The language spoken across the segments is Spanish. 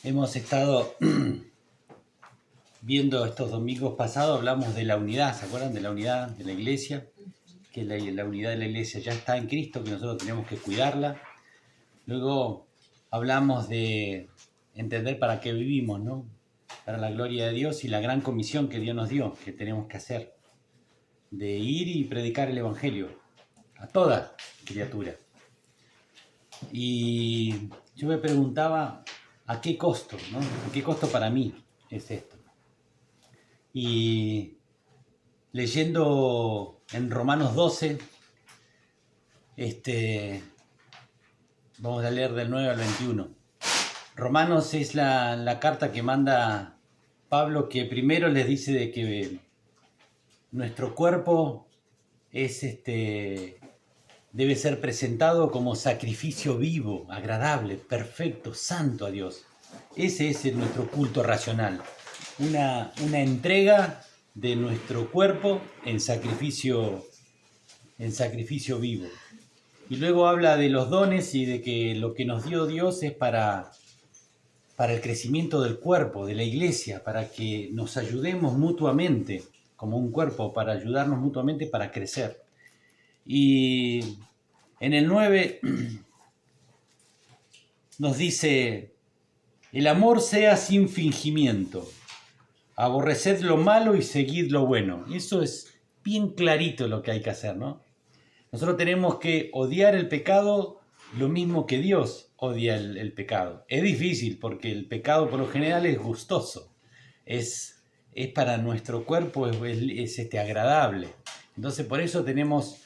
Hemos estado viendo estos domingos pasados, hablamos de la unidad, ¿se acuerdan? De la unidad de la iglesia, que la unidad de la iglesia ya está en Cristo, que nosotros tenemos que cuidarla. Luego hablamos de entender para qué vivimos, ¿no? Para la gloria de Dios y la gran comisión que Dios nos dio, que tenemos que hacer, de ir y predicar el Evangelio a toda criatura. Y yo me preguntaba, ¿a qué costo, no? ¿A qué costo para mí es esto? Y leyendo en Romanos 12, vamos a leer del 9 al 21. Romanos es la carta que manda Pablo, que primero les dice de que nuestro cuerpo es debe ser presentado como sacrificio vivo, agradable, perfecto, santo a Dios. Ese es nuestro culto racional. Una entrega de nuestro cuerpo en sacrificio vivo. Y luego habla de los dones y de que lo que nos dio Dios es para el crecimiento del cuerpo, de la iglesia, para que nos ayudemos mutuamente como un cuerpo, para ayudarnos mutuamente para crecer. Y en el 9 nos dice: el amor sea sin fingimiento, aborreced lo malo y seguid lo bueno. Y eso es bien clarito lo que hay que hacer, ¿no? Nosotros tenemos que odiar el pecado lo mismo que Dios odia el pecado. Es difícil porque el pecado por lo general es gustoso, es para nuestro cuerpo, es agradable. Entonces por eso tenemos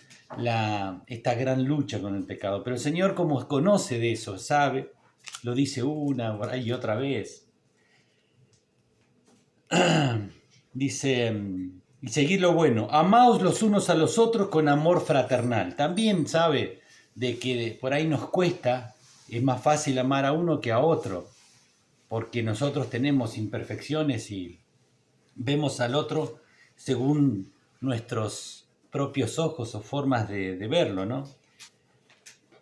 esta gran lucha con el pecado. Pero el Señor, como conoce de eso, sabe, lo dice una y otra vez. Dice: y seguid lo bueno, amaos los unos a los otros con amor fraternal. También sabe de que por ahí nos cuesta, es más fácil amar a uno que a otro, porque nosotros tenemos imperfecciones y vemos al otro según nuestros propios ojos o formas de verlo, ¿no?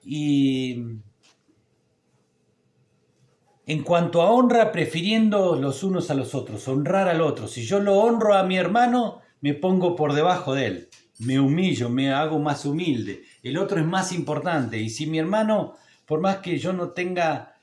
Y en cuanto a honra, prefiriendo los unos a los otros, honrar al otro. Si yo lo honro a mi hermano, me pongo por debajo de él, me humillo, me hago más humilde. El otro es más importante. Y si mi hermano, por más que yo no tenga,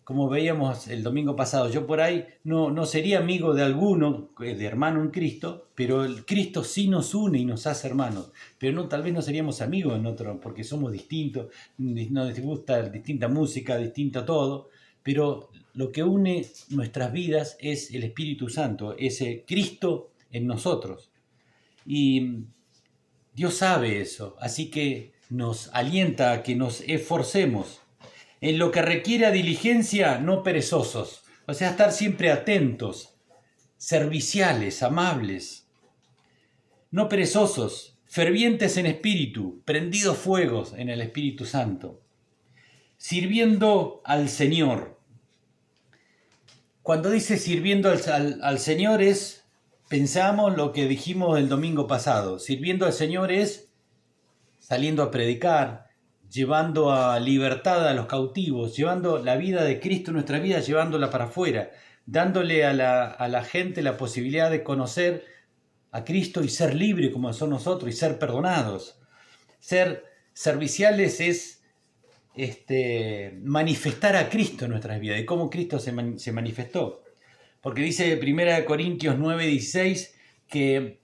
como veíamos el domingo pasado, yo por ahí no sería amigo de alguno, de hermano en Cristo, pero el Cristo sí nos une y nos hace hermanos. Pero tal vez no seríamos amigos en otro, porque somos distintos, nos gusta distinta música, distinto todo. Pero lo que une nuestras vidas es el Espíritu Santo, ese Cristo en nosotros. Y Dios sabe eso, así que nos alienta a que nos esforcemos. En lo que requiera diligencia, no perezosos. O sea, estar siempre atentos, serviciales, amables. No perezosos, fervientes en espíritu, prendidos fuegos en el Espíritu Santo. Sirviendo al Señor. Cuando dice sirviendo al Señor pensamos lo que dijimos el domingo pasado. Sirviendo al Señor es saliendo a predicar, llevando a libertad a los cautivos, llevando la vida de Cristo en nuestra vida, llevándola para afuera, dándole a la gente la posibilidad de conocer a Cristo y ser libre como son nosotros y ser perdonados. Ser serviciales es manifestar a Cristo en nuestras vidas, de cómo Cristo se manifestó. Porque dice 1 Corintios 9:16 que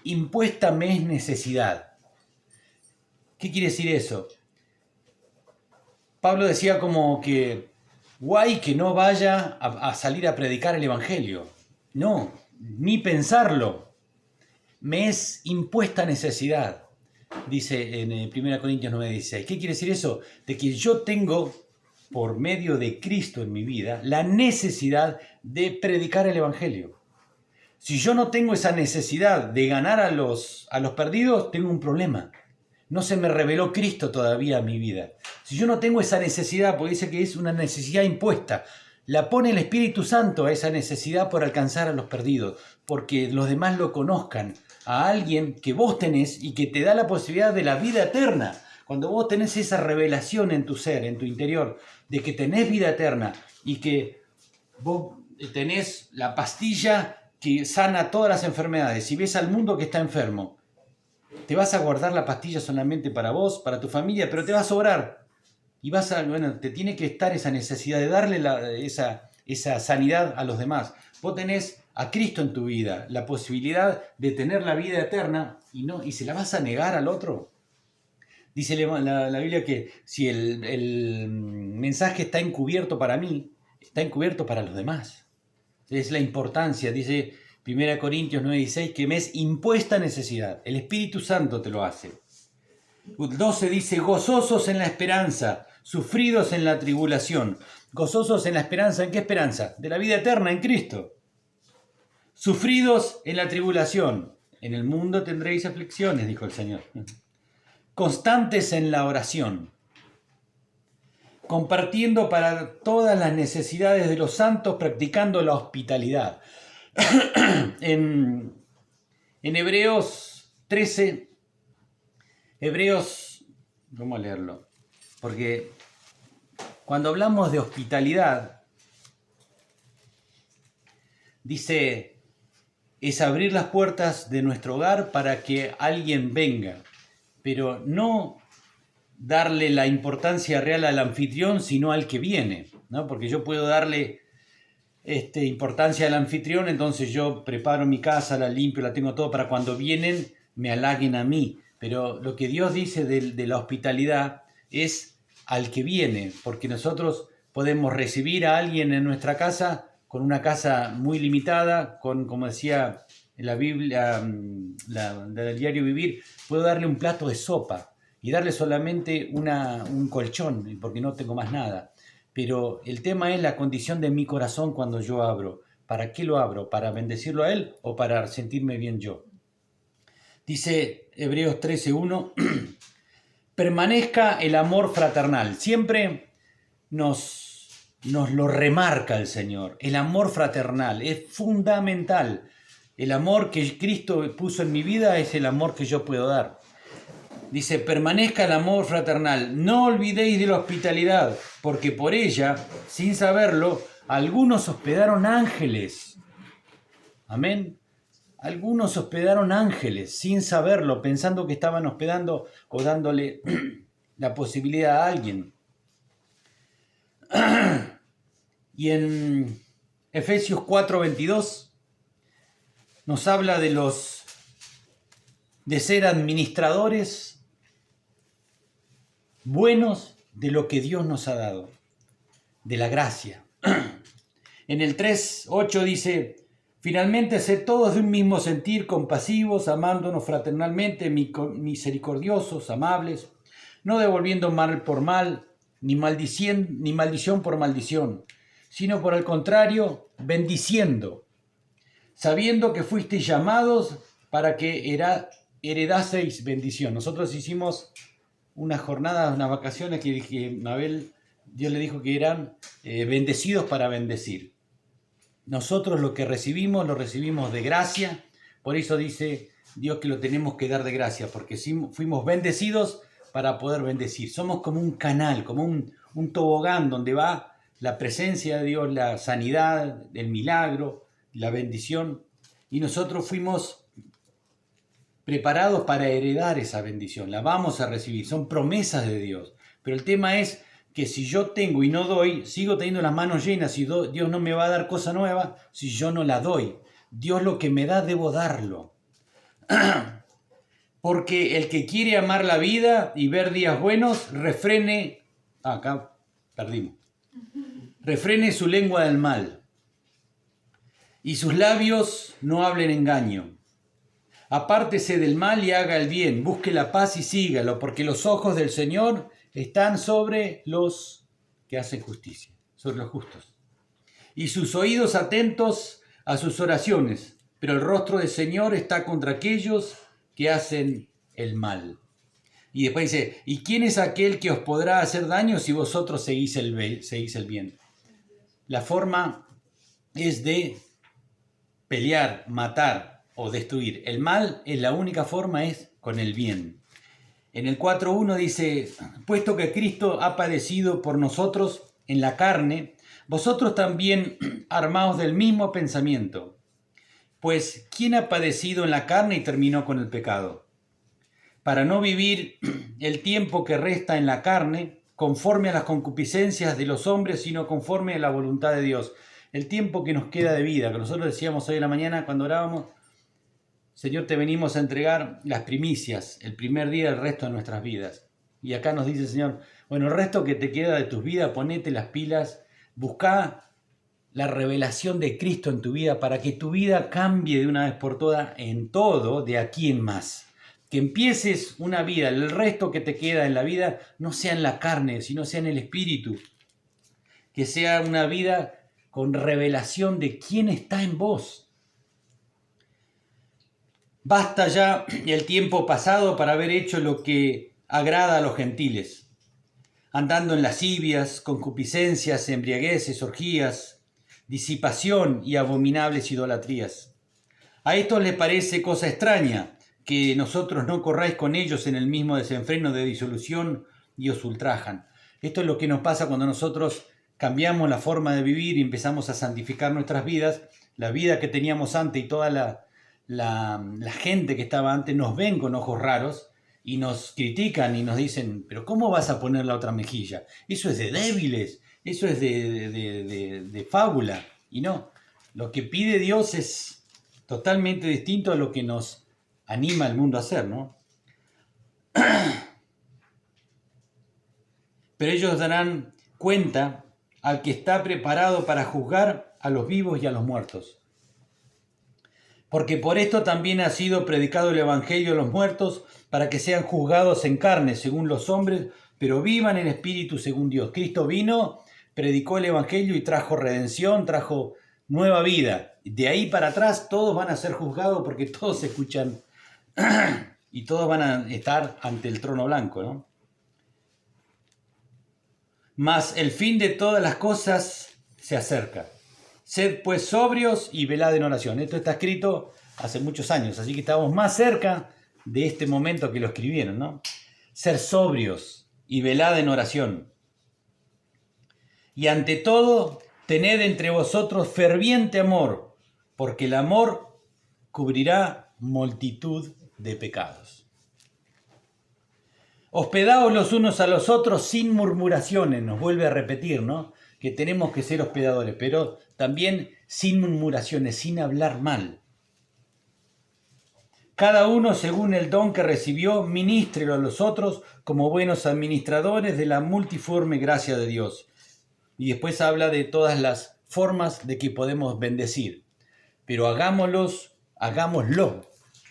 impuesta me es necesidad. ¿Qué quiere decir eso? Pablo decía como que guay que no vaya a salir a predicar el Evangelio. No, ni pensarlo. Me es impuesta necesidad. Dice en 1 Corintios 9:16. ¿Qué quiere decir eso? De que yo tengo, por medio de Cristo en mi vida, la necesidad de predicar el Evangelio. Si yo no tengo esa necesidad de ganar a los perdidos, tengo un problema. No se me reveló Cristo todavía en mi vida. Si yo no tengo esa necesidad, porque dice que es una necesidad impuesta, la pone el Espíritu Santo a esa necesidad por alcanzar a los perdidos, porque los demás lo conozcan, a alguien que vos tenés y que te da la posibilidad de la vida eterna. Cuando vos tenés esa revelación en tu ser, en tu interior, de que tenés vida eterna y que vos tenés la pastilla que sana todas las enfermedades. Si ves al mundo que está enfermo, te vas a guardar la pastilla solamente para vos, para tu familia, pero te va a sobrar. Y te tiene que estar esa necesidad de darle esa sanidad a los demás. Vos tenés a Cristo en tu vida, la posibilidad de tener la vida eterna y se la vas a negar al otro. Dice la Biblia que si el mensaje está encubierto para mí, está encubierto para los demás. Es la importancia, dice 1 Corintios 9:16, que me es impuesta necesidad. El Espíritu Santo te lo hace. 12 dice, gozosos en la esperanza, sufridos en la tribulación. Gozosos en la esperanza, ¿en qué esperanza? De la vida eterna en Cristo. Sufridos en la tribulación. En el mundo tendréis aflicciones, dijo el Señor. Constantes en la oración. Compartiendo para todas las necesidades de los santos, practicando la hospitalidad. En Hebreos 13, vamos a leerlo, porque cuando hablamos de hospitalidad, dice, es abrir las puertas de nuestro hogar para que alguien venga, pero no darle la importancia real al anfitrión, sino al que viene, ¿no? Porque yo puedo darle importancia al anfitrión, entonces yo preparo mi casa, la limpio, la tengo todo para cuando vienen me halaguen a mí. Pero lo que Dios dice de la hospitalidad es al que viene, porque nosotros podemos recibir a alguien en nuestra casa con una casa muy limitada, como decía en la Biblia, del diario vivir, puedo darle un plato de sopa y darle solamente un colchón, porque no tengo más nada. Pero el tema es la condición de mi corazón cuando yo abro. ¿Para qué lo abro? ¿Para bendecirlo a él o para sentirme bien yo? Dice Hebreos 13:1, permanezca el amor fraternal. Siempre nos lo remarca el Señor. El amor fraternal es fundamental. El amor que Cristo puso en mi vida es el amor que yo puedo dar. Dice, permanezca el amor fraternal. No olvidéis de la hospitalidad, porque por ella, sin saberlo, algunos hospedaron ángeles. Amén. Algunos hospedaron ángeles sin saberlo, pensando que estaban hospedando o dándole la posibilidad a alguien. Y en Efesios 4:22 nos habla de ser administradores buenos de lo que Dios nos ha dado, de la gracia. En el 3:8 dice, finalmente, sed todos de un mismo sentir, compasivos, amándonos fraternalmente, misericordiosos, amables, no devolviendo mal por mal, ni maldición por maldición, sino por el contrario, bendiciendo, sabiendo que fuisteis llamados para que heredaseis bendición. Nosotros hicimos unas jornadas, unas vacaciones que Mabel, Dios le dijo que eran bendecidos para bendecir. Nosotros lo que recibimos, lo recibimos de gracia. Por eso dice Dios que lo tenemos que dar de gracia, porque fuimos bendecidos para poder bendecir. Somos como un canal, como un tobogán donde va la presencia de Dios, la sanidad, el milagro, la bendición. Y nosotros fuimos preparados para heredar esa bendición. La vamos a recibir. Son promesas de Dios. Pero el tema es que si yo tengo y no doy, sigo teniendo las manos llenas y Dios no me va a dar cosa nueva si yo no la doy. Dios lo que me da, debo darlo. Porque el que quiere amar la vida y ver días buenos, refrene su lengua del mal y sus labios no hablen engaño. Apártese del mal y haga el bien, busque la paz y sígalo, porque los ojos del Señor están sobre los que hacen justicia, sobre los justos. Y sus oídos atentos a sus oraciones, pero el rostro del Señor está contra aquellos que hacen el mal. Y después dice, ¿y quién es aquel que os podrá hacer daño si vosotros seguís el bien? La forma es de pelear, matar o destruir. El mal es la única forma, es con el bien. En el 4:1 dice, puesto que Cristo ha padecido por nosotros en la carne, Vosotros también armaos del mismo pensamiento. Pues, ¿quién ha padecido en la carne y terminó con el pecado? Para no vivir el tiempo que resta en la carne, conforme a las concupiscencias de los hombres, sino conforme a la voluntad de Dios. El tiempo que nos queda de vida, que nosotros decíamos hoy en la mañana cuando orábamos, Señor, te venimos a entregar las primicias, el primer día del resto de nuestras vidas. Y acá nos dice el Señor, bueno, el resto que te queda de tus vidas, ponete las pilas, busca la revelación de Cristo en tu vida para que tu vida cambie de una vez por todas en todo, de aquí en más. Que empieces una vida, el resto que te queda en la vida no sea en la carne, sino sea en el espíritu. Que sea una vida con revelación de quién está en vos. Basta ya el tiempo pasado para haber hecho lo que agrada a los gentiles, andando en lascivias, concupiscencias, embriagueces, orgías, disipación y abominables idolatrías. A esto les parece cosa extraña que nosotros no corráis con ellos en el mismo desenfreno de disolución y os ultrajan. Esto es lo que nos pasa cuando nosotros cambiamos la forma de vivir y empezamos a santificar nuestras vidas. La vida que teníamos antes y toda la gente que estaba antes nos ven con ojos raros y nos critican y nos dicen, pero ¿cómo vas a poner la otra mejilla? Eso es de débiles, eso es de fábula. Y no, lo que pide Dios es totalmente distinto a lo que nos anima el mundo a hacer, ¿no? Pero ellos darán cuenta al que está preparado para juzgar a los vivos y a los muertos. Porque por esto también ha sido predicado el Evangelio a los muertos, para que sean juzgados en carne según los hombres, pero vivan en espíritu según Dios. Cristo vino, predicó el Evangelio y trajo redención, trajo nueva vida. De ahí para atrás todos van a ser juzgados porque todos se escuchan y todos van a estar ante el trono blanco, ¿no? Mas el fin de todas las cosas se acerca. Sed pues sobrios y velad en oración. Esto está escrito hace muchos años, así que estamos más cerca de este momento que lo escribieron, ¿no? Ser sobrios y velad en oración. Y ante todo, tened entre vosotros ferviente amor, porque el amor cubrirá multitud de pecados. Hospedaos los unos a los otros sin murmuraciones, nos vuelve a repetir, ¿no? Que tenemos que ser hospedadores, pero también sin murmuraciones, sin hablar mal. Cada uno según el don que recibió, ministrelo a los otros como buenos administradores de la multiforme gracia de Dios. Y después habla de todas las formas de que podemos bendecir. Pero hagámoslo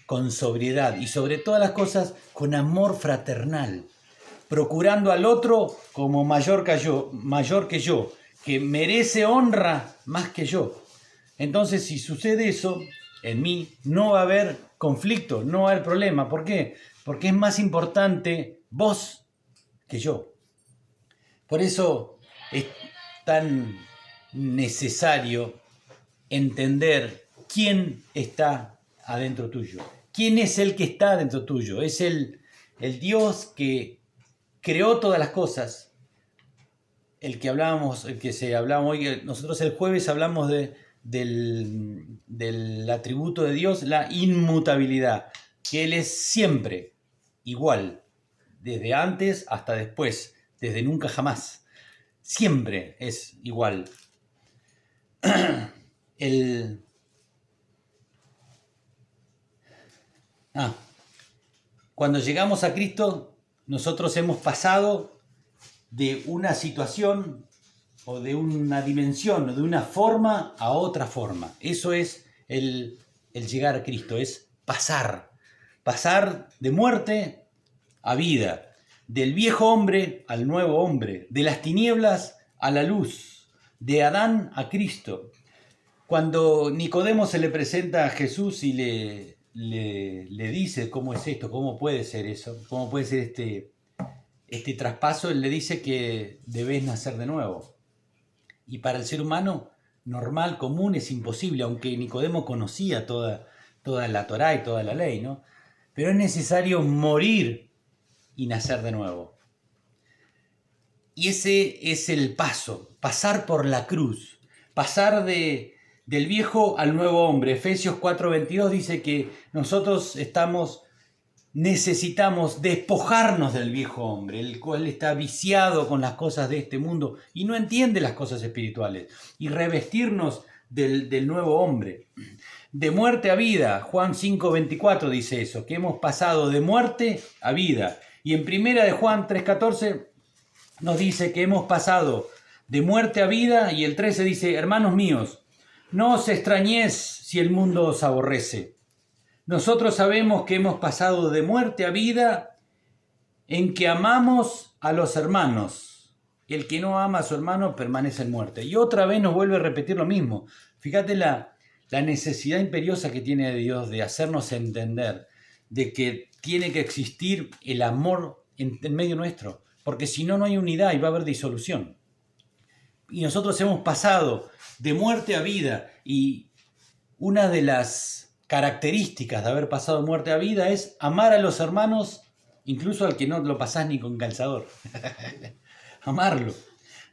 con sobriedad y sobre todas las cosas con amor fraternal, procurando al otro como mayor que yo, que merece honra más que yo. Entonces, si sucede eso, en mí no va a haber conflicto, no va a haber problema. ¿Por qué? Porque es más importante vos que yo. Por eso es tan necesario entender quién está adentro tuyo. ¿Quién es el que está adentro tuyo? Es el Dios que creó todas las cosas. El que se hablaba hoy, nosotros el jueves hablamos del atributo de Dios, la inmutabilidad, que Él es siempre igual, desde antes hasta después, desde nunca jamás. Siempre es igual. Cuando llegamos a Cristo, nosotros hemos pasado de una situación o de una dimensión o de una forma a otra forma. Eso es el llegar a Cristo, es pasar de muerte a vida, del viejo hombre al nuevo hombre, de las tinieblas a la luz, de Adán a Cristo. Cuando Nicodemo se le presenta a Jesús y le dice cómo es esto, cómo puede ser eso, cómo puede ser este traspaso, él le dice que debes nacer de nuevo. Y para el ser humano normal, común, es imposible, aunque Nicodemo conocía toda la Torá y toda la ley, ¿no? Pero es necesario morir y nacer de nuevo. Y ese es el paso, pasar por la cruz, pasar del viejo al nuevo hombre. Efesios 4:22 dice que nosotros necesitamos despojarnos del viejo hombre, el cual está viciado con las cosas de este mundo y no entiende las cosas espirituales, y revestirnos del nuevo hombre. De muerte a vida, Juan 5:24 dice eso, que hemos pasado de muerte a vida. Y en primera de Juan 3:14 nos dice que hemos pasado de muerte a vida, y el 13 dice, hermanos míos, no os extrañéis si el mundo os aborrece. Nosotros sabemos que hemos pasado de muerte a vida en que amamos a los hermanos. El que no ama a su hermano permanece en muerte. Y otra vez nos vuelve a repetir lo mismo. Fíjate la necesidad imperiosa que tiene Dios de hacernos entender de que tiene que existir el amor en medio nuestro. Porque si no, no hay unidad y va a haber disolución. Y nosotros hemos pasado de muerte a vida, y una de las características de haber pasado de muerte a vida es amar a los hermanos, incluso al que no lo pasás ni con calzador. Amarlo.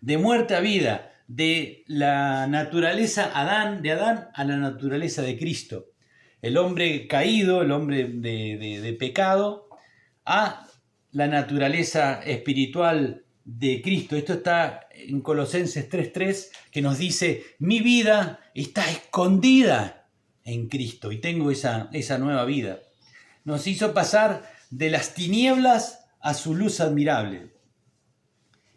De muerte a vida, de la naturaleza de Adán a la naturaleza de Cristo. El hombre caído, el hombre de pecado, a la naturaleza espiritual de Cristo. Esto está en Colosenses 3:3, que nos dice, mi vida está escondida en Cristo y tengo esa nueva vida. Nos hizo pasar de las tinieblas a su luz admirable.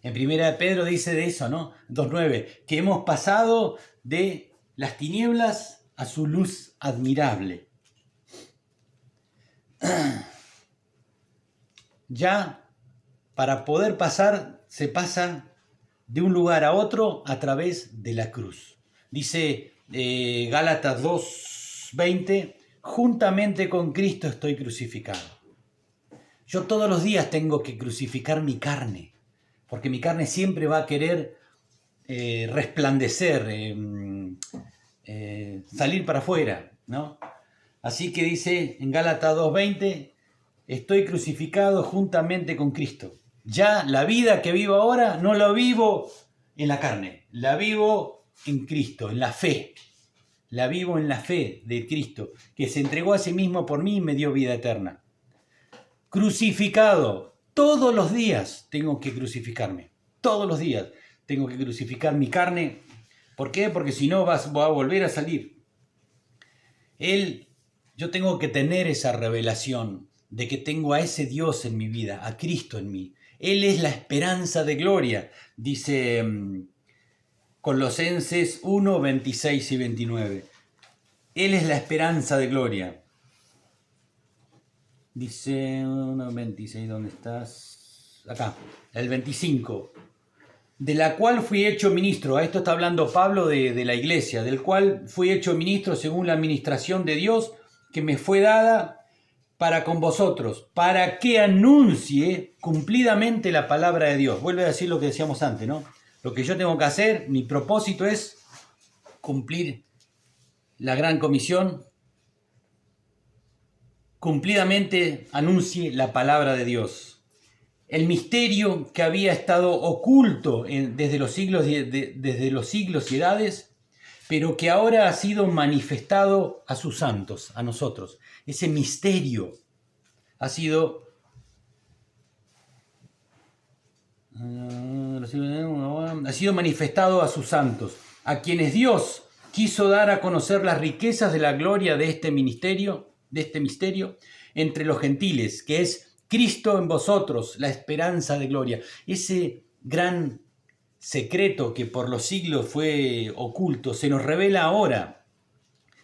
En primera de Pedro dice de eso, ¿no? 2:9, que hemos pasado de las tinieblas a su luz admirable. Ya para poder pasar, se pasa de un lugar a otro a través de la cruz. Dice Gálatas 2:20, juntamente con Cristo estoy crucificado. Yo todos los días tengo que crucificar mi carne, porque mi carne siempre va a querer resplandecer, salir para afuera, ¿no? Así que dice en Gálatas 2:20, estoy crucificado juntamente con Cristo. Ya la vida que vivo ahora no la vivo en la carne, la vivo en Cristo, en la fe. La vivo en la fe de Cristo, que se entregó a sí mismo por mí y me dio vida eterna. Crucificado, todos los días tengo que crucificarme, todos los días tengo que crucificar mi carne. ¿Por qué? Porque si no va a volver a salir. Yo tengo que tener esa revelación de que tengo a ese Dios en mi vida, a Cristo en mí. Él es la esperanza de gloria, dice Colosenses 1, 26 y 29. Él es la esperanza de gloria. Dice 1, 26, ¿dónde estás? Acá, el 25. De la cual fui hecho ministro. A esto está hablando Pablo de la iglesia, del cual fui hecho ministro según la administración de Dios que me fue dada para con vosotros, para que anuncie cumplidamente la palabra de Dios. Vuelve a decir lo que decíamos antes, ¿no? Lo que yo tengo que hacer, mi propósito es cumplir la gran comisión, cumplidamente anuncie la palabra de Dios. El misterio que había estado oculto desde los siglos y edades, pero que ahora ha sido manifestado a sus santos, a nosotros. Ese misterio ha sido manifestado a sus santos, a quienes Dios quiso dar a conocer las riquezas de la gloria de este misterio, entre los gentiles, que es Cristo en vosotros, la esperanza de gloria. Ese gran secreto que por los siglos fue oculto, se nos revela ahora,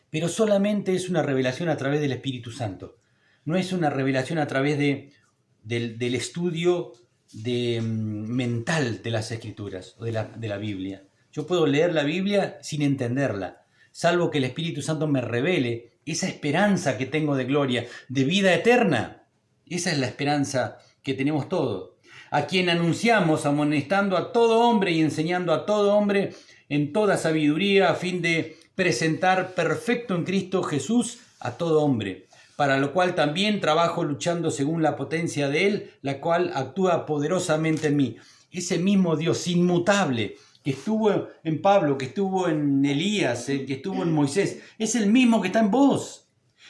pero solamente es una revelación a través del Espíritu Santo. No es una revelación a través del estudio mental de las Escrituras o de la Biblia. Yo puedo leer la Biblia sin entenderla, salvo que el Espíritu Santo me revele esa esperanza que tengo de gloria, de vida eterna. Esa es la esperanza que tenemos todos. A quien anunciamos, amonestando a todo hombre y enseñando a todo hombre en toda sabiduría, a fin de presentar perfecto en Cristo Jesús a todo hombre, para lo cual también trabajo luchando según la potencia de Él, la cual actúa poderosamente en mí. ese mismo Dios inmutable que estuvo en Pablo, que estuvo en Elías, que estuvo en Moisés, es el mismo que está en vos,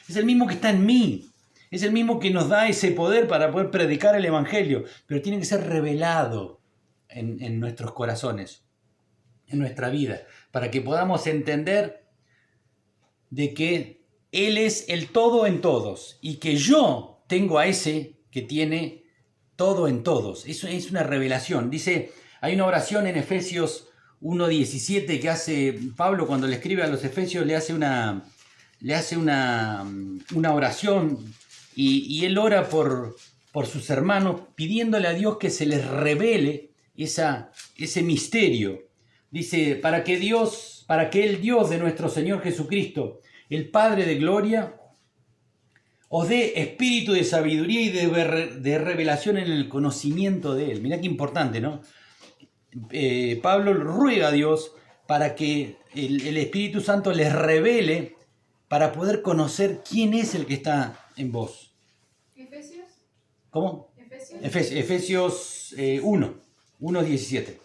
es el mismo que está en mí, es el mismo que nos da ese poder para poder predicar el Evangelio, pero tiene que ser revelado en nuestros corazones, en nuestra vida, para que podamos entender de que Él es el todo en todos y que yo tengo a ese que tiene todo en todos. Eso es una revelación. Dice, hay una oración en Efesios 1:17 que hace Pablo cuando le escribe a los Efesios, le hace una oración y él ora por sus hermanos pidiéndole a Dios que se les revele ese misterio. Dice, para que el Dios de nuestro Señor Jesucristo, el Padre de gloria, os dé espíritu de sabiduría y de revelación en el conocimiento de Él. Mirá qué importante, ¿no? Pablo ruega a Dios para que el Espíritu Santo les revele para poder conocer quién es el que está en vos. ¿Efesios? ¿Cómo? Efesios 1:17.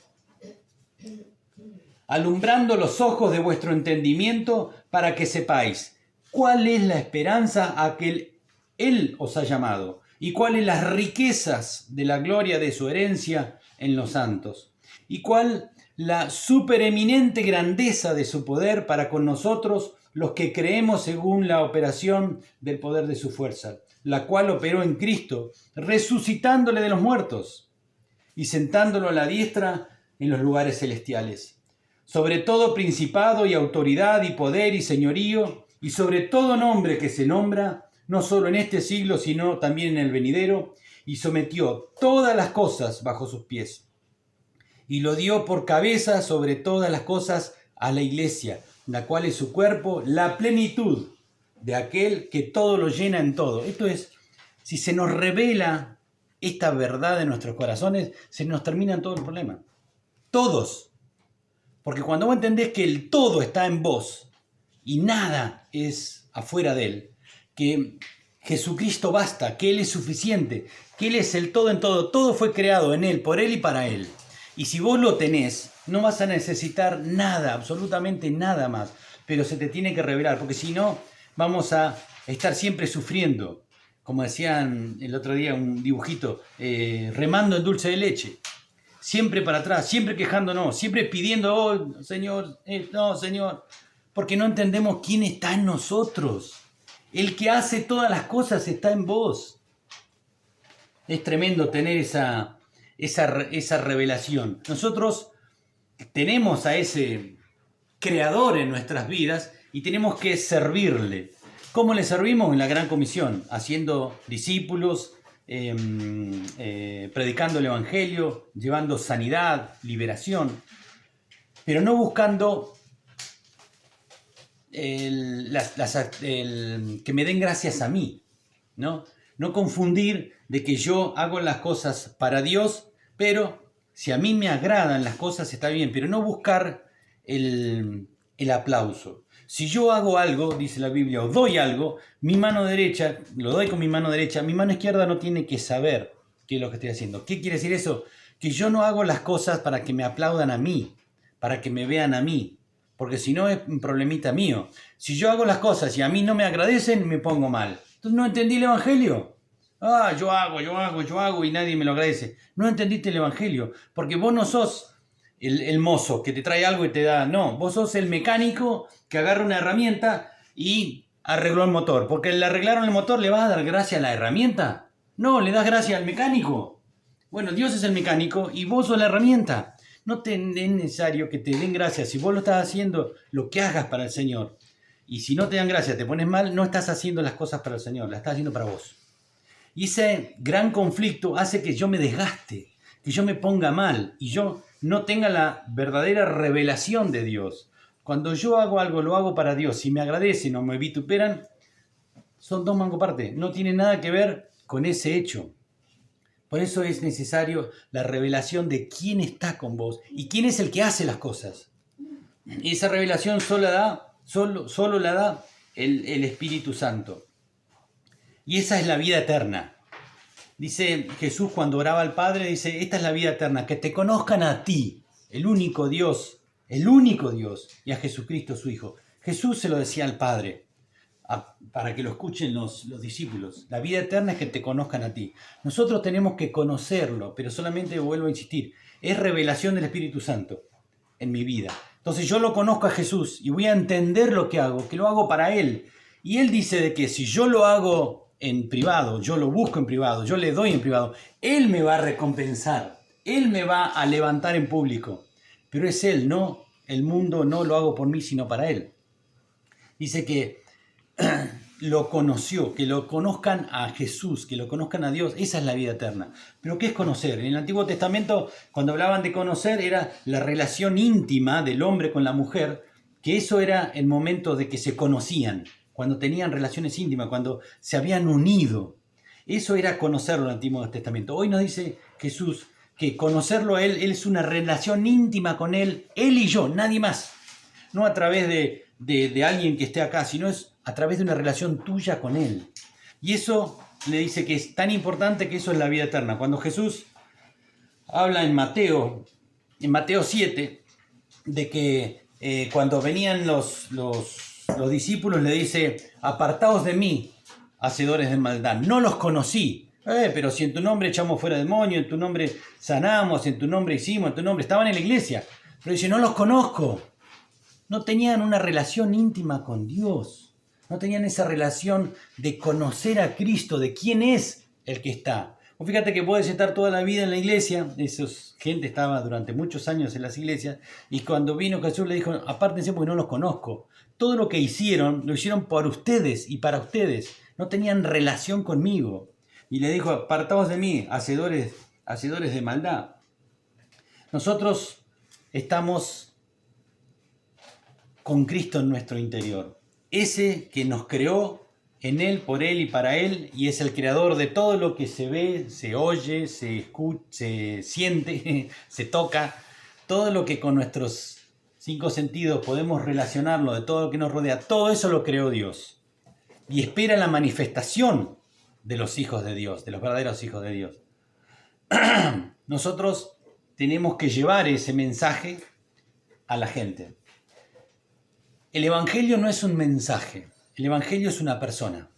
Alumbrando los ojos de vuestro entendimiento para que sepáis cuál es la esperanza a que Él os ha llamado y cuáles las riquezas de la gloria de su herencia en los santos y cuál la supereminente grandeza de su poder para con nosotros los que creemos según la operación del poder de su fuerza, la cual operó en Cristo, resucitándole de los muertos y sentándolo a la diestra en los lugares celestiales. Sobre todo principado y autoridad y poder y señorío, y sobre todo nombre que se nombra, no solo en este siglo, sino también en el venidero, y sometió todas las cosas bajo sus pies. Y lo dio por cabeza sobre todas las cosas a la iglesia, la cual es su cuerpo, la plenitud de aquel que todo lo llena en todo. Esto es, si se nos revela esta verdad en nuestros corazones, se nos terminan todo el problema. Todos. Porque cuando vos entendés que el todo está en vos y nada es afuera de Él, que Jesucristo basta, que Él es suficiente, que Él es el todo en todo, todo fue creado en Él, por Él y para Él. Y si vos lo tenés, no vas a necesitar nada, absolutamente nada más, pero se te tiene que revelar, porque si no, vamos a estar siempre sufriendo. Como decían el otro día un dibujito, remando en dulce de leche. Siempre para atrás, siempre quejándonos, siempre pidiendo, oh, Señor, no, Señor, porque no entendemos quién está en nosotros. El que hace todas las cosas está en vos. Es tremendo tener esa revelación. Nosotros tenemos a ese creador en nuestras vidas y tenemos que servirle. ¿Cómo le servimos? En la Gran Comisión, haciendo discípulos, predicando el Evangelio, llevando sanidad, liberación, pero no buscando que me den gracias a mí, ¿no? No confundir de que yo hago las cosas para Dios, pero si a mí me agradan las cosas está bien, pero no buscar el aplauso. Si yo hago algo, dice la Biblia, o doy algo, mi mano derecha, lo doy con mi mano derecha, mi mano izquierda no tiene que saber qué es lo que estoy haciendo. ¿Qué quiere decir eso? Que yo no hago las cosas para que me aplaudan a mí, para que me vean a mí, porque si no es un problemita mío. Si yo hago las cosas y a mí no me agradecen, me pongo mal. Entonces no entendí el Evangelio. Yo hago y nadie me lo agradece. No entendiste el Evangelio, porque vos no sos el mozo que te trae algo y te da. No, vos sos el mecánico que agarra una herramienta y arregló el motor. Porque le arreglaron el motor, ¿le vas a dar gracia a la herramienta? No, le das gracia al mecánico. Bueno, Dios es el mecánico y vos sos la herramienta. No es necesario que te den gracias. Si vos lo estás haciendo, lo que hagas para el Señor. Y si no te dan gracias, te pones mal, no estás haciendo las cosas para el Señor, las estás haciendo para vos. Y ese gran conflicto hace que yo me desgaste, que yo me ponga mal y yo no tenga la verdadera revelación de Dios. Cuando yo hago algo, lo hago para Dios. Si me agradecen o me vituperan, son dos mangos aparte. No tiene nada que ver con ese hecho. Por eso es necesario la revelación de quién está con vos y quién es el que hace las cosas. Y esa revelación solo la da el Espíritu Santo. Y esa es la vida eterna. Dice Jesús cuando oraba al Padre, dice, esta es la vida eterna, que te conozcan a ti, el único Dios, y a Jesucristo su Hijo. Jesús se lo decía al Padre, para que lo escuchen los discípulos. La vida eterna es que te conozcan a ti. Nosotros tenemos que conocerlo, pero solamente, vuelvo a insistir, es revelación del Espíritu Santo en mi vida. Entonces yo lo conozco a Jesús y voy a entender lo que lo hago para Él. Y Él dice de que si yo lo hago en privado, yo lo busco en privado, yo le doy en privado, Él me va a recompensar, Él me va a levantar en público. Pero es Él, no el mundo, no lo hago por mí, sino para Él. Dice que lo conoció, que lo conozcan a Jesús, que lo conozcan a Dios, esa es la vida eterna. Pero ¿qué es conocer? En el Antiguo Testamento, cuando hablaban de conocer, era la relación íntima del hombre con la mujer, que eso era el momento de que se conocían, cuando tenían relaciones íntimas, cuando se habían unido. Eso era conocerlo en el Antiguo Testamento. Hoy nos dice Jesús que conocerlo a Él es una relación íntima con Él y yo, nadie más. No a través de alguien que esté acá, sino es a través de una relación tuya con Él. Y eso le dice que es tan importante que eso es la vida eterna. Cuando Jesús habla en Mateo 7, de que cuando venían los discípulos le dice, apartaos de mí, hacedores de maldad. No los conocí. Pero si en tu nombre echamos fuera demonios, en tu nombre sanamos, en tu nombre hicimos, en tu nombre... Estaban en la iglesia. Pero dice, no los conozco. No tenían una relación íntima con Dios. No tenían esa relación de conocer a Cristo, de quién es el que está. O fíjate que puedes estar toda la vida en la iglesia. Gente estaba durante muchos años en las iglesias. Y cuando vino Jesús le dijo, apártense porque no los conozco. Todo lo que hicieron, lo hicieron por ustedes y para ustedes. No tenían relación conmigo. Y le dijo, apartaos de mí, hacedores de maldad. Nosotros estamos con Cristo en nuestro interior. Ese que nos creó en Él, por Él y para Él, y es el creador de todo lo que se ve, se oye, se escucha, se siente, se toca, todo lo que con nuestros 5 sentidos podemos relacionarlo, de todo lo que nos rodea, todo eso lo creó Dios. Y espera la manifestación de los hijos de Dios, de los verdaderos hijos de Dios. Nosotros tenemos que llevar ese mensaje a la gente. El Evangelio no es un mensaje, el Evangelio es una persona.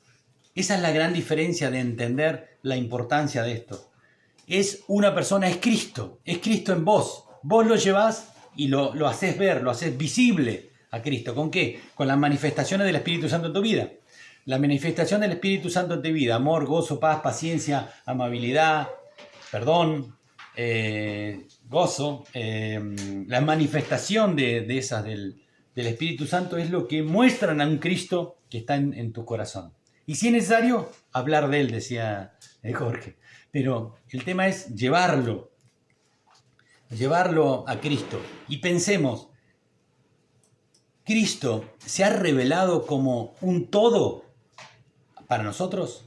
Esa es la gran diferencia de entender la importancia de esto. Es una persona, es Cristo en vos. Vos lo llevás y lo haces ver, lo haces visible a Cristo. ¿Con qué? Con las manifestaciones del Espíritu Santo en tu vida. La manifestación del Espíritu Santo en tu vida, amor, gozo, paz, paciencia, amabilidad, perdón, gozo, la manifestación de esas del Espíritu Santo es lo que muestran a un Cristo que está en tu corazón. Y si es necesario, hablar de él, decía Jorge. Pero el tema es llevarlo a Cristo. Y pensemos, ¿Cristo se ha revelado como un todo para nosotros?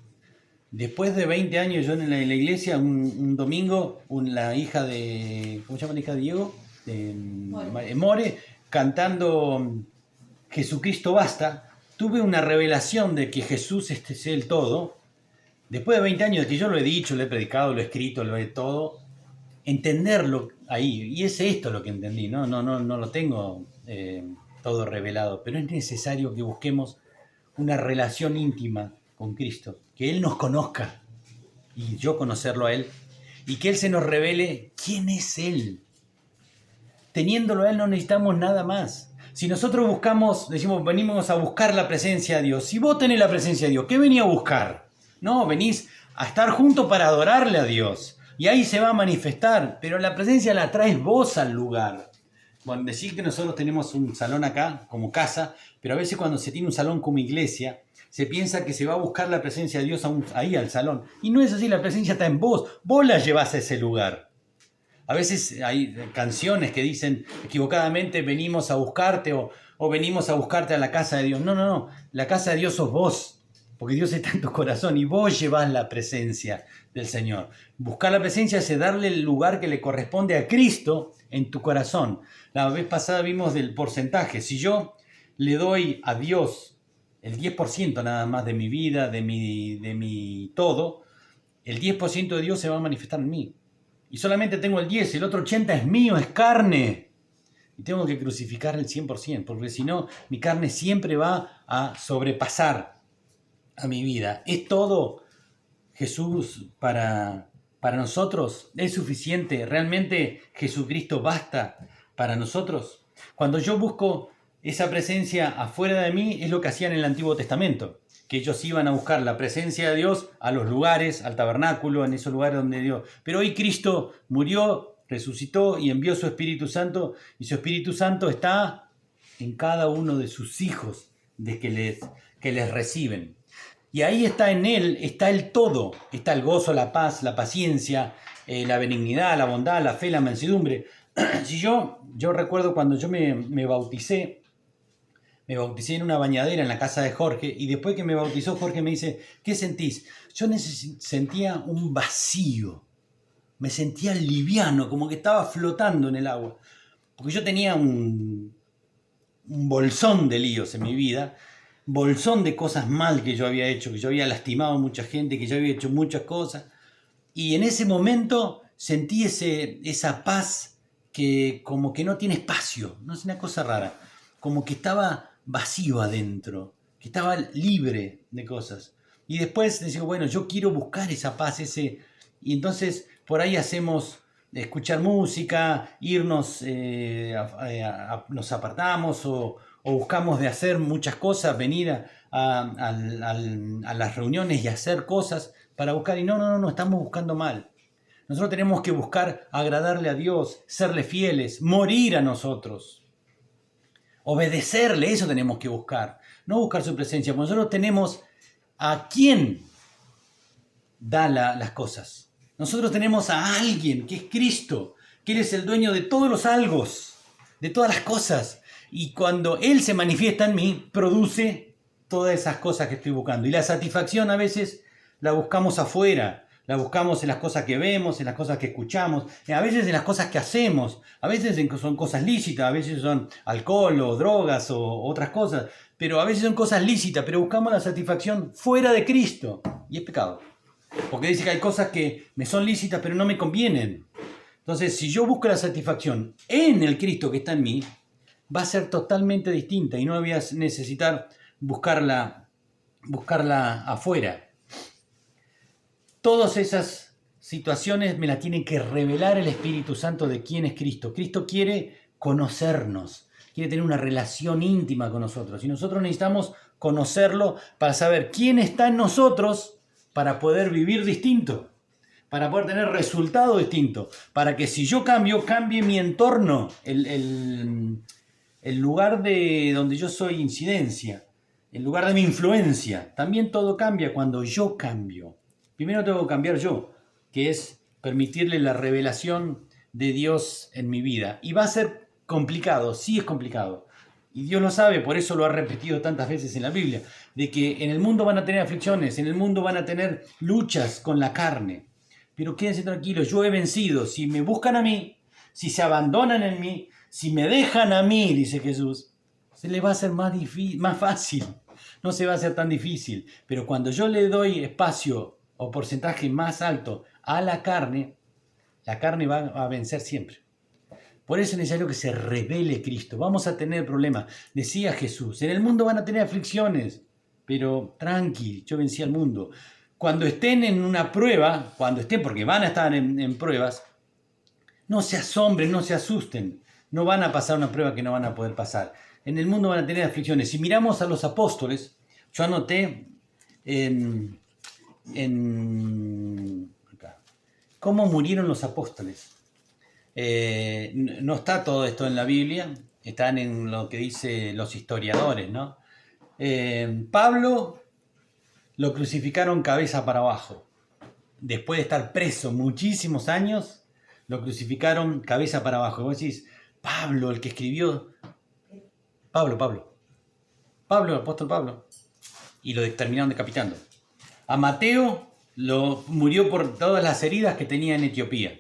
Después de 20 años yo en la iglesia, un domingo, la hija de... ¿Cómo se llama la hija de Diego? More, cantando Jesucristo basta, tuve una revelación de que Jesús es el todo. Después de 20 años de que yo lo he dicho, lo he predicado, lo he escrito, lo he todo, entenderlo ahí, y es esto lo que entendí, no lo tengo todo revelado, pero es necesario que busquemos una relación íntima con Cristo, que Él nos conozca y yo conocerlo a Él, y que Él se nos revele quién es Él. Teniéndolo a Él no necesitamos nada más. Si nosotros decimos, venimos a buscar la presencia de Dios, si vos tenés la presencia de Dios, ¿qué venís a buscar? No, venís a estar juntos para adorarle a Dios. Y ahí se va a manifestar, pero la presencia la traes vos al lugar. Bueno, decir que nosotros tenemos un salón acá como casa, pero a veces cuando se tiene un salón como iglesia, se piensa que se va a buscar la presencia de Dios ahí al salón. Y no es así, la presencia está en vos. Vos la llevás a ese lugar. A veces hay canciones que dicen equivocadamente venimos a buscarte o venimos a buscarte a la casa de Dios. No. La casa de Dios sos vos. Porque Dios está en tu corazón y vos llevás la presencia del Señor. Buscar la presencia es darle el lugar que le corresponde a Cristo en tu corazón. La vez pasada vimos del porcentaje. Si yo le doy a Dios el 10% nada más de mi vida, de mi todo, el 10% de Dios se va a manifestar en mí. Y solamente tengo el 10, el otro 80 es mío, es carne. Y tengo que crucificar el 100%, porque si no, mi carne siempre va a sobrepasar a mi vida. ¿Es todo Jesús para nosotros? ¿Es suficiente? ¿Realmente Jesucristo basta para nosotros? Cuando yo busco esa presencia afuera de mí, es lo que hacían en el Antiguo Testamento, que ellos iban a buscar la presencia de Dios a los lugares, al tabernáculo, en esos lugares donde Dios. Pero hoy Cristo murió, resucitó y envió su Espíritu Santo, y su Espíritu Santo está en cada uno de sus hijos que les reciben. Y ahí está en Él, está el todo, está el gozo, la paz, la paciencia, la benignidad, la bondad, la fe, la mansedumbre. Si yo recuerdo cuando yo me bauticé en una bañadera en la casa de Jorge, y después que me bautizó Jorge me dice, ¿qué sentís? Yo sentía un vacío, me sentía liviano, como que estaba flotando en el agua, porque yo tenía un bolsón de líos en mi vida, bolsón de cosas mal que yo había hecho, que yo había lastimado a mucha gente, que yo había hecho muchas cosas, y en ese momento sentí esa paz que como que no tiene espacio, no es una cosa rara, como que estaba vacío adentro, que estaba libre de cosas. Y después digo, bueno, yo quiero buscar esa paz, y entonces por ahí hacemos escuchar música, irnos, nos apartamos o buscamos de hacer muchas cosas, venir a las reuniones y hacer cosas para buscar. Y no, estamos buscando mal. Nosotros tenemos que buscar agradarle a Dios, serle fieles, morir a nosotros. Obedecerle, eso tenemos que buscar. No buscar su presencia, porque nosotros tenemos a quien da las cosas. Nosotros tenemos a alguien que es Cristo, que Él es el dueño de todos los algos, de todas las cosas. Y cuando Él se manifiesta en mí, produce todas esas cosas que estoy buscando. Y la satisfacción a veces la buscamos afuera. La buscamos en las cosas que vemos, en las cosas que escuchamos, a veces en las cosas que hacemos, a veces son cosas lícitas, a veces son alcohol o drogas o otras cosas, pero a veces son cosas lícitas, pero buscamos la satisfacción fuera de Cristo. Y es pecado. Porque dice que hay cosas que me son lícitas pero no me convienen. Entonces, si yo busco la satisfacción en el Cristo que está en mí, va a ser totalmente distinta y no voy a necesitar buscarla afuera. Todas esas situaciones me las tiene que revelar el Espíritu Santo de quién es Cristo. Cristo quiere conocernos, quiere tener una relación íntima con nosotros. Y nosotros necesitamos conocerlo para saber quién está en nosotros para poder vivir distinto, para poder tener resultado distinto, para que si yo cambie mi entorno, el lugar de donde yo soy incidencia, el lugar de mi influencia. También todo cambia cuando yo cambio. Primero tengo que cambiar yo, que es permitirle la revelación de Dios en mi vida. Y va a ser complicado, sí es complicado. Y Dios lo sabe, por eso lo ha repetido tantas veces en la Biblia, de que en el mundo van a tener aflicciones, en el mundo van a tener luchas con la carne. Pero quédense tranquilos, yo he vencido. Si me buscan a mí, si se abandonan en mí, si me dejan a mí, dice Jesús, se les va a hacer más fácil. No se va a hacer tan difícil. Pero cuando yo le doy espacio o porcentaje más alto a la carne va a vencer siempre. Por eso es necesario que se revele Cristo. Vamos a tener problemas. Decía Jesús, en el mundo van a tener aflicciones, pero tranqui, yo vencí al mundo. Cuando estén en una prueba, porque van a estar en pruebas, no se asombren, no se asusten. No van a pasar una prueba que no van a poder pasar. En el mundo van a tener aflicciones. Si miramos a los apóstoles, yo anoté acá, cómo murieron los apóstoles. No está todo esto en la Biblia, están en lo que dicen los historiadores, ¿no? Pablo lo crucificaron cabeza para abajo. Después de estar preso muchísimos años, lo crucificaron cabeza para abajo. Y vos decís, Pablo, el que escribió... Pablo, el apóstol Pablo. Y lo terminaron decapitando. A Mateo murió por todas las heridas que tenía en Etiopía.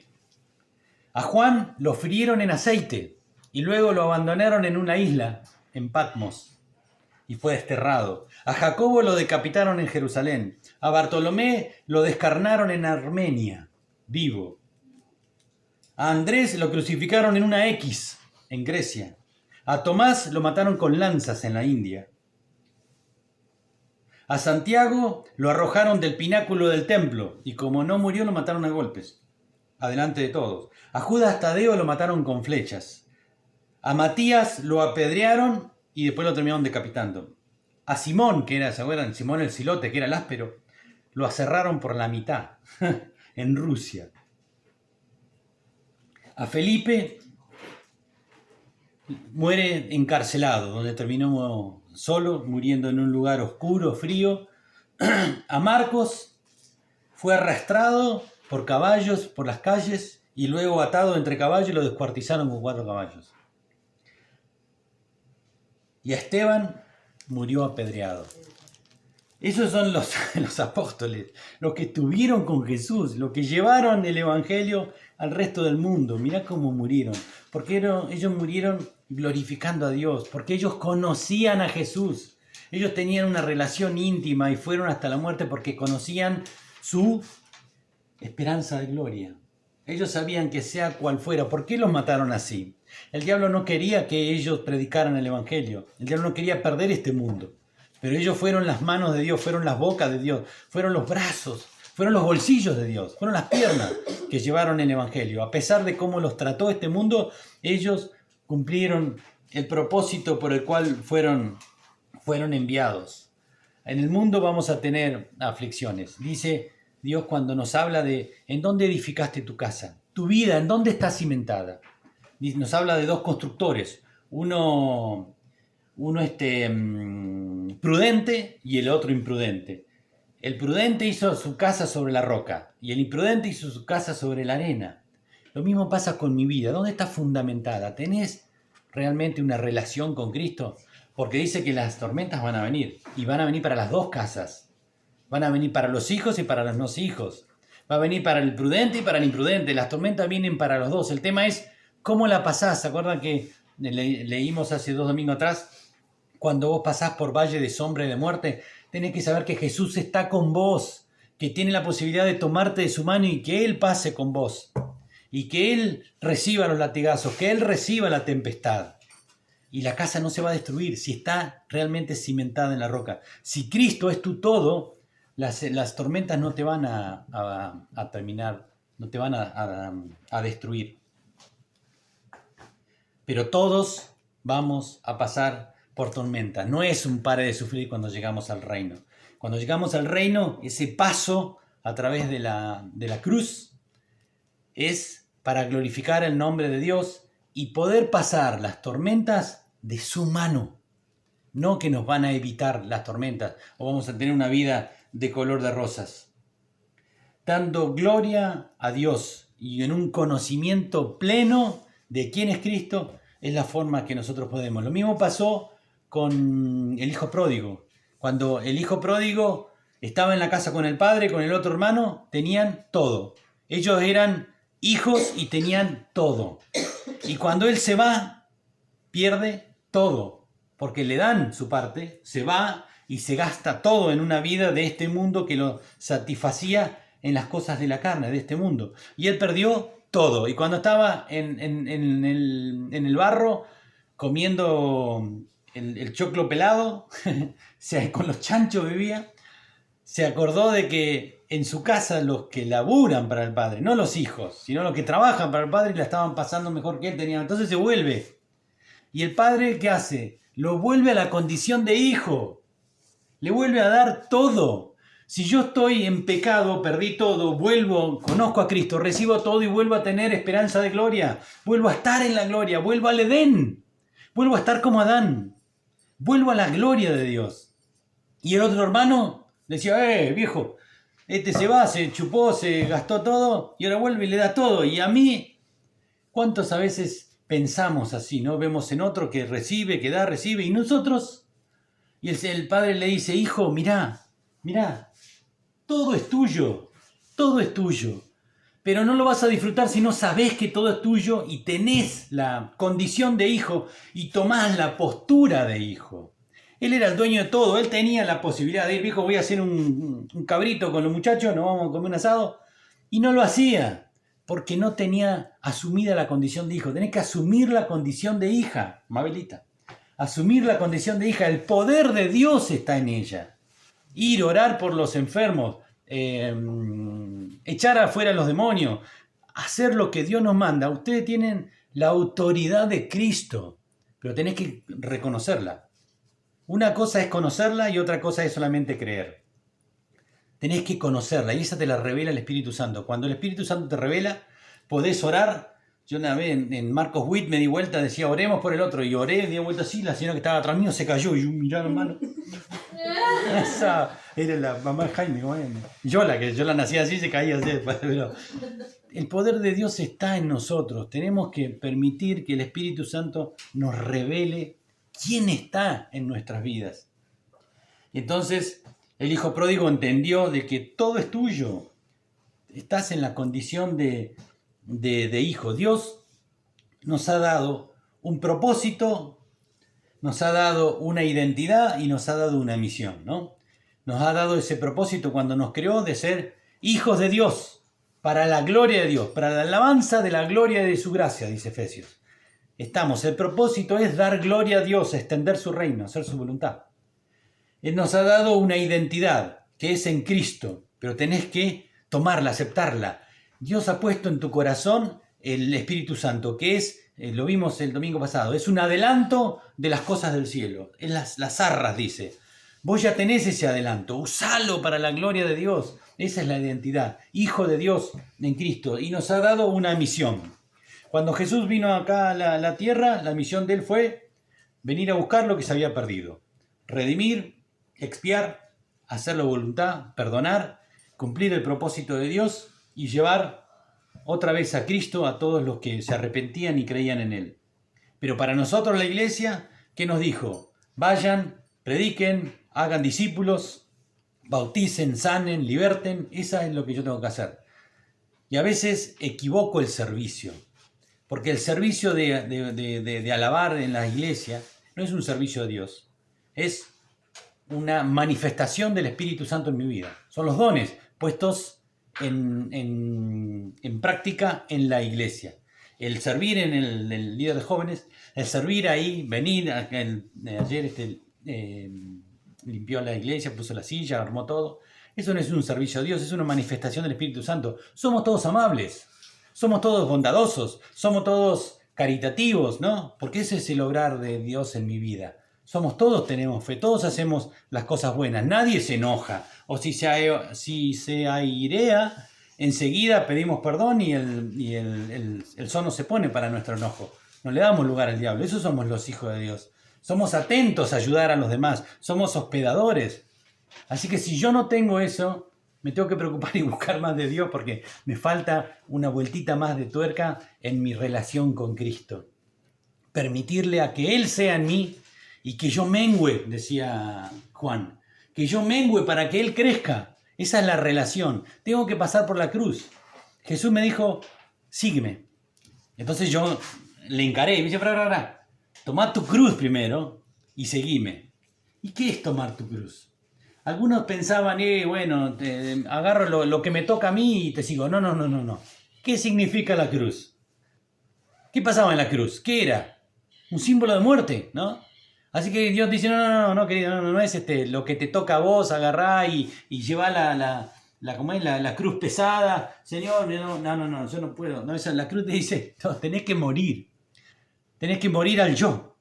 A Juan lo frieron en aceite y luego lo abandonaron en una isla, en Patmos. y fue desterrado. A Jacobo lo decapitaron en Jerusalén. A Bartolomé lo descarnaron en Armenia, vivo. A Andrés lo crucificaron en una X, en Grecia. A Tomás lo mataron con lanzas en la India. A Santiago lo arrojaron del pináculo del templo y como no murió lo mataron a golpes, adelante de todos. A Judas Tadeo lo mataron con flechas. A Matías lo apedrearon y después lo terminaron decapitando. A Simón, que era, ¿se acuerdan? Simón el Zilote, que era el áspero, lo aserraron por la mitad en Rusia. A Felipe muere encarcelado, donde terminó solo, muriendo en un lugar oscuro, frío. A Marcos fue arrastrado por caballos por las calles y luego atado entre caballos y lo descuartizaron con 4 caballos. Y a Esteban murió apedreado. Esos son los apóstoles, los que estuvieron con Jesús, los que llevaron el evangelio al resto del mundo. Mirá cómo murieron, porque ellos murieron glorificando a Dios, porque ellos conocían a Jesús. Ellos tenían una relación íntima y fueron hasta la muerte porque conocían su esperanza de gloria. Ellos sabían que sea cual fuera. ¿Por qué los mataron así? El diablo no quería que ellos predicaran el evangelio. El diablo no quería perder este mundo. Pero ellos fueron las manos de Dios, fueron las bocas de Dios, fueron los brazos, fueron los bolsillos de Dios, fueron las piernas que llevaron el evangelio. A pesar de cómo los trató este mundo, ellos cumplieron el propósito por el cual fueron enviados. En el mundo vamos a tener aflicciones. Dice Dios cuando nos habla de ¿en dónde edificaste tu casa? Tu vida, ¿en dónde está cimentada? Nos habla de 2 constructores. Uno prudente y el otro imprudente. El prudente hizo su casa sobre la roca y el imprudente hizo su casa sobre la arena. Lo mismo pasa con mi vida. ¿Dónde está fundamentada? ¿Tenés realmente una relación con Cristo? Porque dice que las tormentas van a venir y van a venir para las 2 casas. Van a venir para los hijos y para los no hijos. Va a venir para el prudente y para el imprudente. Las tormentas vienen para los 2. El tema es cómo la pasás. ¿Se acuerdan que leímos hace 2 domingos atrás? Cuando vos pasás por valle de sombra y de muerte, tenés que saber que Jesús está con vos, que tiene la posibilidad de tomarte de su mano y que Él pase con vos. Y que Él reciba los latigazos, que Él reciba la tempestad. Y la casa no se va a destruir si está realmente cimentada en la roca. Si Cristo es tu todo, las tormentas no te van a terminar, no te van a destruir. Pero todos vamos a pasar por tormentas. No es un pare de sufrir cuando llegamos al reino. Cuando llegamos al reino, ese paso a través de la cruz es para glorificar el nombre de Dios y poder pasar las tormentas de su mano. No que nos van a evitar las tormentas o vamos a tener una vida de color de rosas. Dando gloria a Dios y en un conocimiento pleno de quién es Cristo, es la forma que nosotros podemos. Lo mismo pasó con el hijo pródigo. Cuando el hijo pródigo estaba en la casa con el padre, con el otro hermano, tenían todo. Ellos eran hijos y tenían todo. Y cuando él se va, pierde todo. Porque le dan su parte, se va y se gasta todo en una vida de este mundo que lo satisfacía en las cosas de la carne, de este mundo. Y él perdió todo. Y cuando estaba en el barro, comiendo el choclo pelado, con los chanchos vivía, se acordó de que en su casa los que laburan para el padre, no los hijos, sino los que trabajan para el padre, la estaban pasando mejor que él tenía. Entonces se vuelve. ¿Y el padre qué hace? Lo vuelve a la condición de hijo. Le vuelve a dar todo. Si yo estoy en pecado, perdí todo, vuelvo, conozco a Cristo, recibo todo y vuelvo a tener esperanza de gloria. Vuelvo a estar en la gloria, vuelvo al Edén. Vuelvo a estar como Adán. Vuelvo a la gloria de Dios. Y el otro hermano decía, viejo, este se va, se chupó, se gastó todo y ahora vuelve y le da todo. Y a mí, ¿cuántos a veces pensamos así, no? Vemos en otro que recibe, que da, recibe, y nosotros. Y el padre le dice, hijo, mirá, todo es tuyo, pero no lo vas a disfrutar si no sabés que todo es tuyo y tenés la condición de hijo y tomás la postura de hijo. Él era el dueño de todo, él tenía la posibilidad de ir, viejo, voy a hacer un cabrito con los muchachos, nos vamos a comer un asado. Y no lo hacía, porque no tenía asumida la condición de hijo. Tenés que asumir la condición de hija, Mabelita. Asumir la condición de hija, el poder de Dios está en ella. Ir, orar por los enfermos, echar afuera a los demonios, hacer lo que Dios nos manda. Ustedes tienen la autoridad de Cristo, pero tenés que reconocerla. Una cosa es conocerla y otra cosa es solamente creer. Tenés que conocerla y esa te la revela el Espíritu Santo. Cuando el Espíritu Santo te revela, podés orar. Yo una vez en Marcos Witt me di vuelta, decía oremos por el otro, y oré, di vuelta así, la señora que estaba atrás mío se cayó y yo miraba, hermano. Esa era la mamá de Jaime. Bueno. Yo la nací así, se caía así. Pero el poder de Dios está en nosotros. Tenemos que permitir que el Espíritu Santo nos revele quién está en nuestras vidas. Entonces, el hijo pródigo entendió de que todo es tuyo. Estás en la condición de hijo. Dios nos ha dado un propósito, nos ha dado una identidad y nos ha dado una misión, ¿no? Nos ha dado ese propósito cuando nos creó de ser hijos de Dios, para la gloria de Dios, para la alabanza de la gloria de su gracia, dice Efesios. El propósito es dar gloria a Dios, extender su reino, hacer su voluntad. Él nos ha dado una identidad que es en Cristo, pero tenés que tomarla, aceptarla. Dios ha puesto en tu corazón el Espíritu Santo, que es, lo vimos el domingo pasado, es un adelanto de las cosas del cielo. Es las arras, dice. Vos ya tenés ese adelanto, usalo para la gloria de Dios. Esa es la identidad, hijo de Dios en Cristo. Y nos ha dado una misión. Cuando Jesús vino acá a la tierra, la misión de él fue venir a buscar lo que se había perdido. Redimir, expiar, hacer la voluntad, perdonar, cumplir el propósito de Dios y llevar otra vez a Cristo a todos los que se arrepentían y creían en Él. Pero para nosotros la iglesia, ¿qué nos dijo? Vayan, prediquen, hagan discípulos, bauticen, sanen, liberten. Esa es lo que yo tengo que hacer. Y a veces equivoco el servicio, porque el servicio de alabar en la iglesia no es un servicio de Dios, es una manifestación del Espíritu Santo en mi vida. Son los dones puestos en práctica en la iglesia. El servir en el líder de jóvenes, el servir ahí, venir, ayer limpió la iglesia, puso la silla, armó todo. Eso no es un servicio a Dios, es una manifestación del Espíritu Santo. Somos todos amables, somos todos bondadosos, somos todos caritativos, ¿no? Porque ese es el obrar de Dios en mi vida. Todos tenemos fe, todos hacemos las cosas buenas, nadie se enoja. O si se airea, enseguida pedimos perdón y el sol no se pone para nuestro enojo. No le damos lugar al diablo, esos somos los hijos de Dios. Somos atentos a ayudar a los demás, somos hospedadores. Así que si yo no tengo eso, me tengo que preocupar y buscar más de Dios porque me falta una vueltita más de tuerca en mi relación con Cristo. Permitirle a que Él sea en mí y que yo mengüe, decía Juan, que yo mengüe para que Él crezca. Esa es la relación. Tengo que pasar por la cruz. Jesús me dijo, sígueme. Entonces yo le encaré y me dice, tomá tu cruz primero y seguime. ¿Y qué es tomar tu cruz? Algunos pensaban, bueno, agarro lo que me toca a mí y te sigo. No. ¿Qué significa la cruz? ¿Qué pasaba en la cruz? ¿Qué era? Un símbolo de muerte, ¿no? Así que Dios dice, no, querido, no es lo que te toca a vos, agarrá y llevá la cruz pesada. Señor, no, yo no puedo. No, la cruz te dice, no, tenés que morir. Tenés que morir al yo.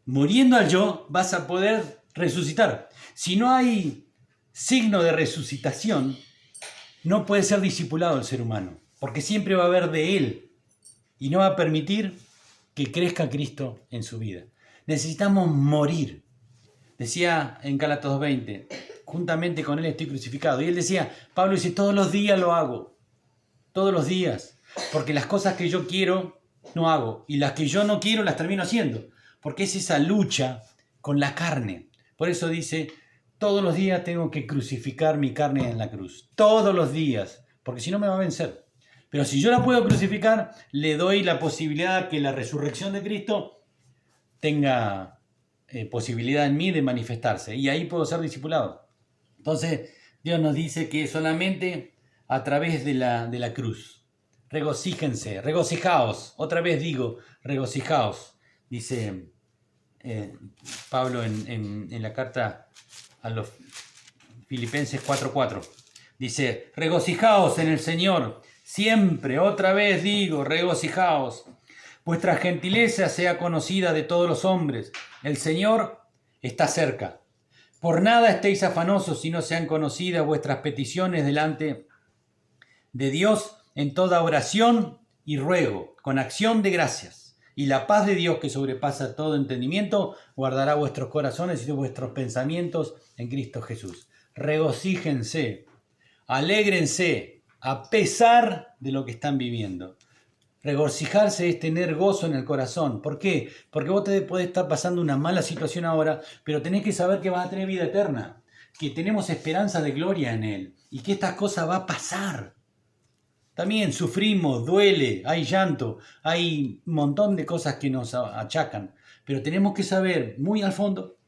Muriendo al yo vas a poder resucitar. Si no hay signo de resucitación, no puede ser discipulado el ser humano, porque siempre va a haber de él y no va a permitir que crezca Cristo en su vida. Necesitamos morir. Decía en Gálatas 2:20, juntamente con él estoy crucificado. Y él decía, Pablo dice, todos los días lo hago. Todos los días. Porque las cosas que yo quiero, no hago. Y las que yo no quiero, las termino haciendo. Porque es esa lucha con la carne. Por eso dice, todos los días tengo que crucificar mi carne en la cruz. Todos los días. Porque si no me va a vencer. Pero si yo la puedo crucificar, le doy la posibilidad que la resurrección de Cristo tenga posibilidad en mí de manifestarse. Y ahí puedo ser discipulado. Entonces, Dios nos dice que solamente a través de la cruz. Regocíjense, regocijaos. Otra vez digo, regocijaos. Dice Pablo en la carta a los Filipenses 4:4. Dice, regocijaos en el Señor. Siempre, otra vez digo, regocijaos. Vuestra gentileza sea conocida de todos los hombres. El Señor está cerca. Por nada estéis afanosos si no sean conocidas vuestras peticiones delante de Dios en toda oración y ruego, con acción de gracias. Y la paz de Dios, que sobrepasa todo entendimiento, guardará vuestros corazones y vuestros pensamientos en Cristo Jesús. Regocíjense, alégrense, a pesar de lo que están viviendo. Regocijarse es tener gozo en el corazón. ¿Por qué? Porque vos te podés estar pasando una mala situación ahora, pero tenés que saber que vas a tener vida eterna, que tenemos esperanza de gloria en Él y que estas cosas va a pasar. También sufrimos, duele, hay llanto, hay un montón de cosas que nos achacan, pero tenemos que saber muy al fondo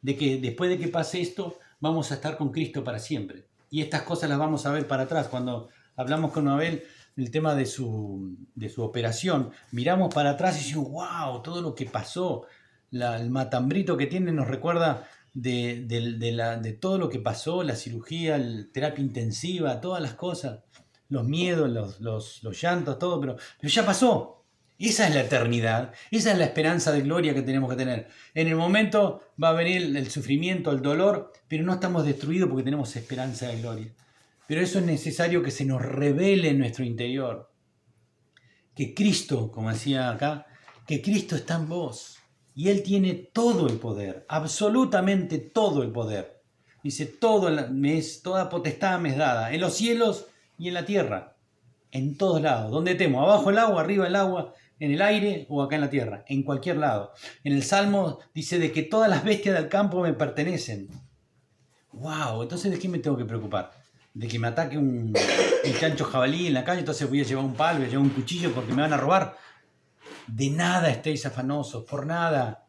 de que después de que pase esto, vamos a estar con Cristo para siempre. Y estas cosas las vamos a ver para atrás. Cuando hablamos con Abel el tema de su operación, miramos para atrás y decimos, wow, todo lo que pasó, el matambrito que tiene nos recuerda de todo lo que pasó, la cirugía, la terapia intensiva, todas las cosas, los miedos, los llantos, todo, pero ya pasó. Esa es la eternidad, esa es la esperanza de gloria que tenemos que tener. En el momento va a venir el sufrimiento, el dolor, pero no estamos destruidos porque tenemos esperanza de gloria. Pero eso es necesario que se nos revele en nuestro interior. Que Cristo, como decía acá, que Cristo está en vos. Y Él tiene todo el poder, absolutamente todo el poder. Dice, toda potestad me es dada, en los cielos y en la tierra, en todos lados. Donde temo, abajo el agua, arriba el agua, en el aire o acá en la tierra, en cualquier lado. En el Salmo dice de que todas las bestias del campo me pertenecen. ¡Wow! Entonces, ¿de qué me tengo que preocupar? ¿De que me ataque un chancho jabalí en la calle? Entonces voy a llevar un palo, voy a llevar un cuchillo porque me van a robar. De nada estéis afanosos, por nada.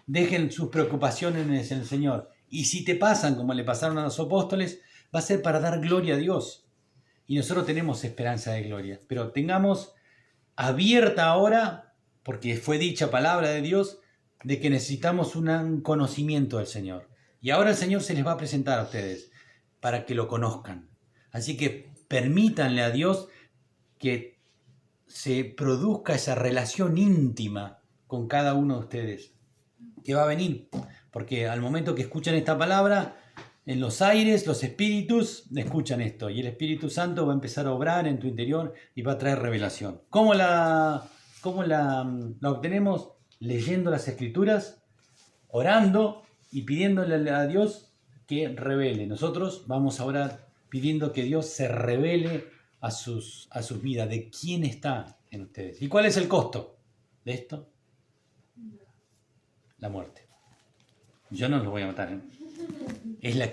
Dejen sus preocupaciones en el Señor. Y si te pasan como le pasaron a los apóstoles, va a ser para dar gloria a Dios. Y nosotros tenemos esperanza de gloria. Pero tengamos abierta ahora, porque fue dicha palabra de Dios, de que necesitamos un conocimiento del Señor. Y ahora el Señor se les va a presentar a ustedes para que lo conozcan. Así que permítanle a Dios que se produzca esa relación íntima con cada uno de ustedes, que va a venir. Porque al momento que escuchan esta palabra, en los aires, los espíritus escuchan esto y el Espíritu Santo va a empezar a obrar en tu interior y va a traer revelación. ¿Cómo la obtenemos? Leyendo las Escrituras, orando y pidiéndole a Dios que revele. Nosotros vamos ahora pidiendo que Dios se revele a sus vidas, de quién está en ustedes. ¿Y cuál es el costo de esto? La muerte. Yo no los voy a matar, ¿eh? Es la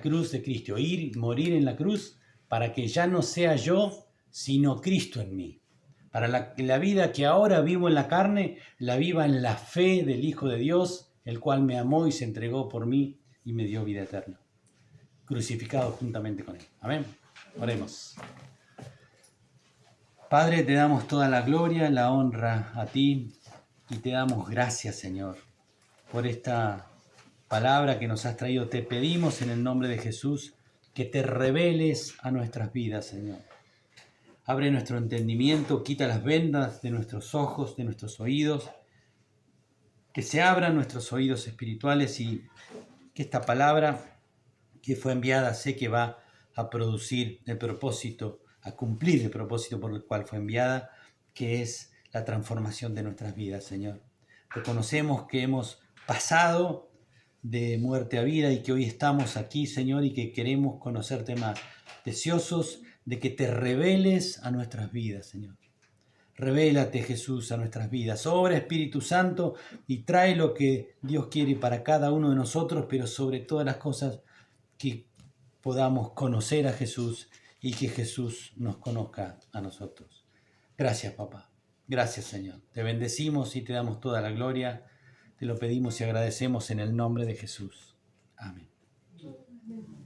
cruz de Cristo, morir en la cruz para que ya no sea yo, sino Cristo en mí. Para la vida que ahora vivo en la carne, la viva en la fe del Hijo de Dios, el cual me amó y se entregó por mí y me dio vida eterna, crucificado juntamente con Él. Amén. Oremos. Padre, te damos toda la gloria, la honra a ti y te damos gracias, Señor, por esta palabra que nos has traído. Te pedimos en el nombre de Jesús que te reveles a nuestras vidas, Señor. Abre nuestro entendimiento, quita las vendas de nuestros ojos, de nuestros oídos, que se abran nuestros oídos espirituales y que esta palabra que fue enviada sé que va a producir el propósito, a cumplir el propósito por el cual fue enviada, que es la transformación de nuestras vidas, Señor. Reconocemos que hemos pasado de muerte a vida y que hoy estamos aquí, Señor, y que queremos conocerte más, deseosos de que te reveles a nuestras vidas, Señor. Revélate, Jesús, a nuestras vidas. Obra, Espíritu Santo, y trae lo que Dios quiere para cada uno de nosotros, pero sobre todas las cosas que podamos conocer a Jesús y que Jesús nos conozca a nosotros. Gracias, papá. Gracias, Señor. Te bendecimos y te damos toda la gloria Te lo pedimos y agradecemos en el nombre de Jesús. Amén. Amén.